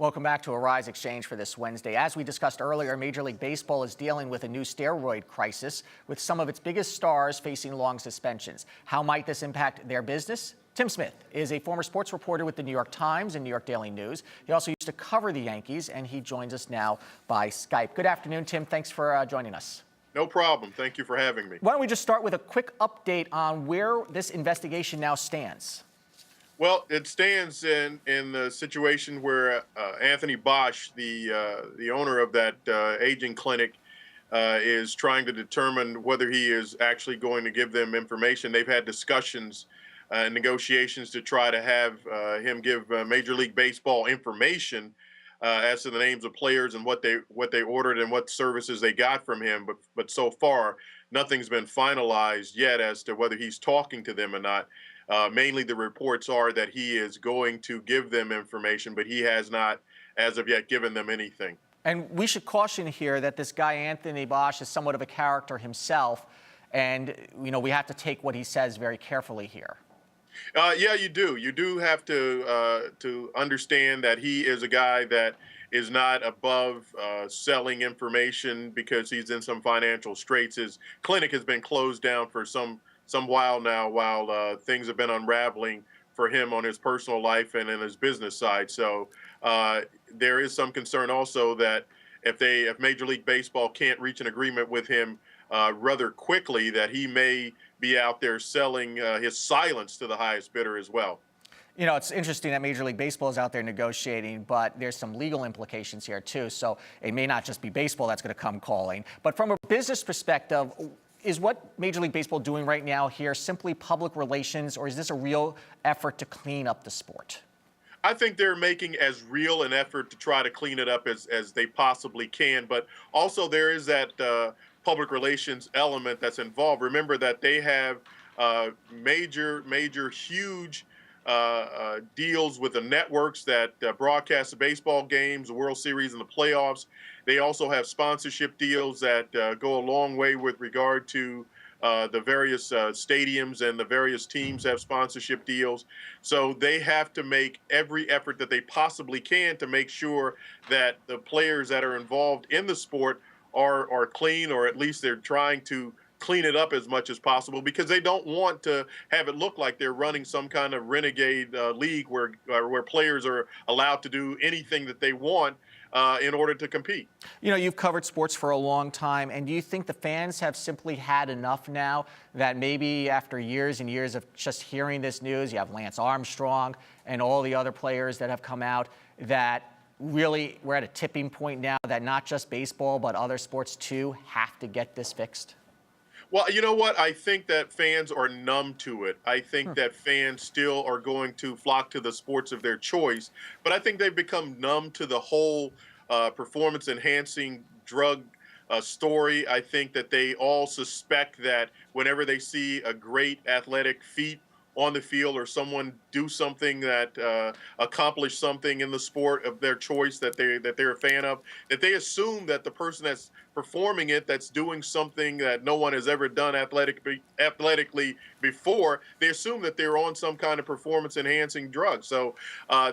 Welcome back to Arise Exchange for this Wednesday. As we discussed earlier, Major League Baseball is dealing with a new steroid crisis, with some of its biggest stars facing long suspensions. How might this impact their business? Tim Smith is a former sports reporter with the New York Times and New York Daily News. He also used to cover the Yankees, and he joins us now by Skype. Good afternoon, Tim. Thanks for joining us. No problem. Thank you for having me. Why don't we just start with a quick update on where this investigation now stands? Well, it stands in the situation where Anthony Bosch, the owner of that aging clinic, is trying to determine whether he is actually going to give them information. They've had discussions and negotiations to try to have him give Major League Baseball information as to the names of players and what they ordered and what services they got from him. But so far, nothing's been finalized yet as to whether he's talking to them or not. Mainly the reports are that he is going to give them information, but he has not, as of yet, given them anything. And we should caution here that this guy, Anthony Bosch, is somewhat of a character himself. And, we have to take what he says very carefully here. Yeah, you do. You do have to understand that he is a guy that is not above selling information because he's in some financial straits. His clinic has been closed down for some while now, while things have been unraveling for him on his personal life and in his business side. So there is some concern also that if Major League Baseball can't reach an agreement with him rather quickly, that he may be out there selling his silence to the highest bidder as well. It's interesting that Major League Baseball is out there negotiating, but there's some legal implications here too. So it may not just be baseball that's going to come calling. But from a business perspective, is what Major League Baseball doing right now here simply public relations, or is this a real effort to clean up the sport? I think they're making as real an effort to try to clean it up as they possibly can. But also there is that public relations element that's involved. Remember that they have major, huge deals with the networks that broadcast the baseball games, the World Series, and the playoffs. They also have sponsorship deals that go a long way with regard to the various stadiums, and the various teams have sponsorship deals. So they have to make every effort that they possibly can to make sure that the players that are involved in the sport are clean, or at least they're trying to clean it up as much as possible, because they don't want to have it look like they're running some kind of renegade league where players are allowed to do anything that they want in order to compete. You've covered sports for a long time, and do you think the fans have simply had enough now, that maybe after years and years of just hearing this news, you have Lance Armstrong and all the other players that have come out, that really we're at a tipping point now that not just baseball but other sports too have to get this fixed? Well, you know what? I think that fans are numb to it. I think that fans still are going to flock to the sports of their choice, but I think they've become numb to the whole performance-enhancing drug story. I think that they all suspect that whenever they see a great athletic feat on the field, or someone do something that accomplish something in the sport of their choice that they're a fan of, that they assume that the person that's performing it, that's doing something that no one has ever done athletically before, they assume that they're on some kind of performance enhancing drug. So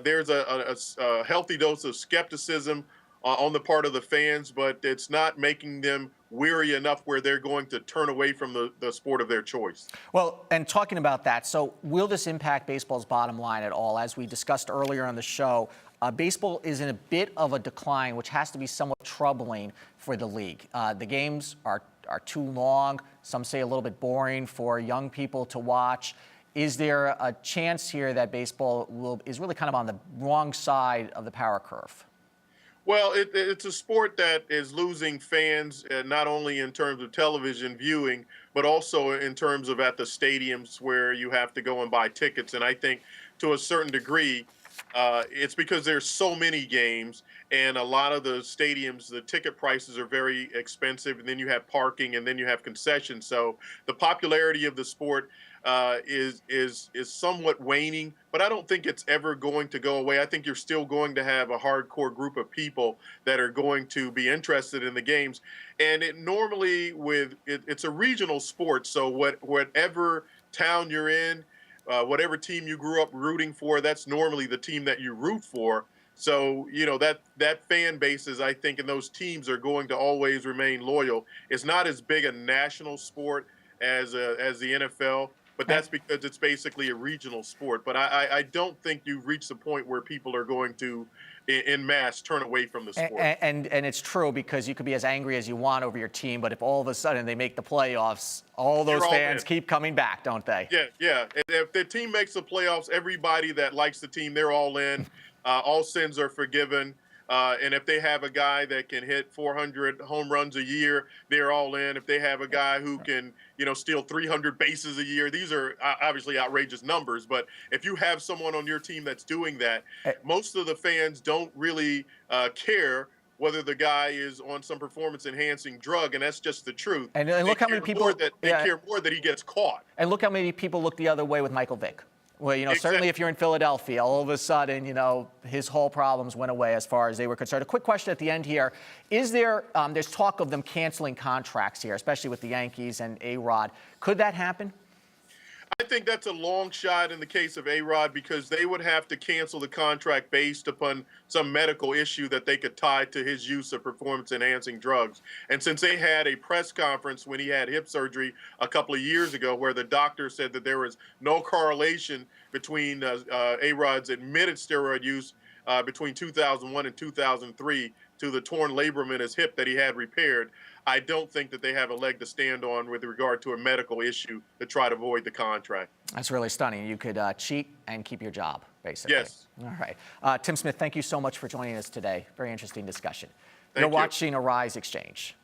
there's a healthy dose of skepticism on the part of the fans, but it's not making them weary enough where they're going to turn away from the sport of their choice. Well, and talking about that, so will this impact baseball's bottom line at all? As we discussed earlier on the show, baseball is in a bit of a decline, which has to be somewhat troubling for the league. The games are too long, some say a little bit boring for young people to watch. Is there a chance here that baseball is really kind of on the wrong side of the power curve? Well, it's a sport that is losing fans, not only in terms of television viewing, but also in terms of at the stadiums where you have to go and buy tickets. And I think to a certain degree, it's because there's so many games, and a lot of the stadiums, the ticket prices are very expensive, and then you have parking, and then you have concessions. So the popularity of the sport is somewhat waning, but I don't think it's ever going to go away. I think you're still going to have a hardcore group of people that are going to be interested in the games. And it's a regional sport, so whatever town you're in, whatever team you grew up rooting for, that's normally the team that you root for. So, that fan bases, I think, and those teams are going to always remain loyal. It's not as big a national sport as the NFL, but Okay. that's because it's basically a regional sport. But I don't think you've reached the point where people are going to, in mass, turn away from the sport. And it's true, because you could be as angry as you want over your team, but if all of a sudden they make the playoffs, all those They're all fans in. keep coming back, don't they? Yeah, yeah. And if the team makes the playoffs, everybody that likes the team, they're all in. All sins are forgiven. And if they have a guy that can hit 400 home runs a year, they're all in. If they have a guy who can, steal 300 bases a year, these are obviously outrageous numbers. But if you have someone on your team that's doing that, most of the fans don't really care whether the guy is on some performance-enhancing drug, and that's just the truth. And They look how many care people. more that they care more that he gets caught. And look how many people look the other way with Michael Vick. Well, certainly if you're in Philadelphia, all of a sudden, his whole problems went away as far as they were concerned. A quick question at the end here. Is there, there's talk of them canceling contracts here, especially with the Yankees and A-Rod. Could that happen? I think that's a long shot in the case of A-Rod, because they would have to cancel the contract based upon some medical issue that they could tie to his use of performance-enhancing drugs. And since they had a press conference when he had hip surgery a couple of years ago where the doctor said that there was no correlation between A-Rod's admitted steroid use between 2001 and 2003 to the torn labrum in his hip that he had repaired, I don't think that they have a leg to stand on with regard to a medical issue to try to avoid the contract. That's really stunning. You could cheat and keep your job, basically. Yes. All right. Tim Smith, thank you so much for joining us today. Very interesting discussion. Thank You're you. watching Arise Exchange.